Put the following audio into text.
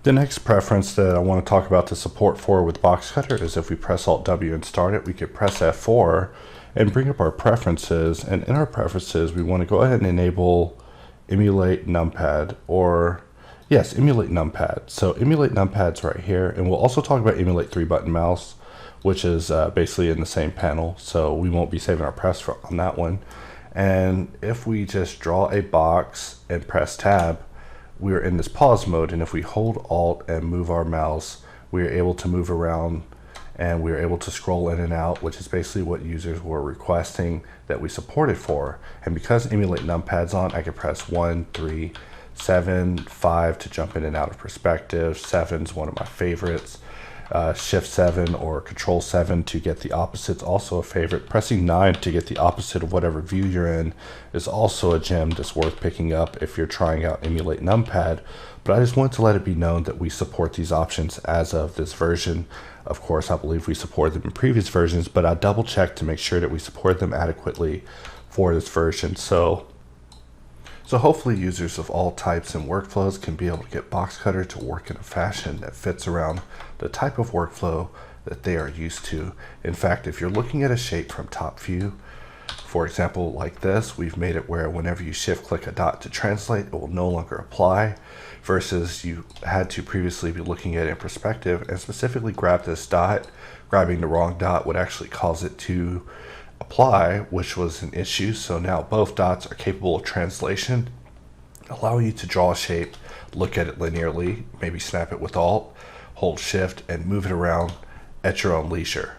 The next preference that I want to talk about the support for with BoxCutter is if we press Alt W and start it, we could press F4 and bring up our preferences. And in our preferences, we want to go ahead and enable emulate numpad, or yes, emulate numpad. So emulate numpad's right here, and we'll also talk about emulate 3-button mouse, which is basically in the same panel. So we won't be saving our press on that one. And if we just draw a box and press tab, we are in this pause mode, and if we hold Alt and move our mouse, we are able to move around and we are able to scroll in and out, which is basically what users were requesting that we support it for. And because emulate numpad's on, I can press 1, 3, 7, 5 to jump in and out of perspective. 7's one of my favorites. Shift 7 or Control 7 to get the opposites, also a favorite. Pressing 9 to get the opposite of whatever view you're in is also a gem that's worth picking up if you're trying out emulate numpad. But I just wanted to let it be known that we support these options as of this version. Of course, I believe we supported them in previous versions, but I double checked to make sure that we support them adequately for this version. So hopefully users of all types and workflows can be able to get BoxCutter to work in a fashion that fits around the type of workflow that they are used to. In fact, if you're looking at a shape from top view, for example, like this, we've made it where whenever you shift click a dot to translate, it will no longer apply, versus you had to previously be looking at it in perspective and specifically grab this dot. Grabbing the wrong dot would actually cause it to apply, which was an issue. So now both dots are capable of translation, allowing you to draw a shape, look at it linearly, maybe snap it with Alt, hold Shift, and move it around at your own leisure.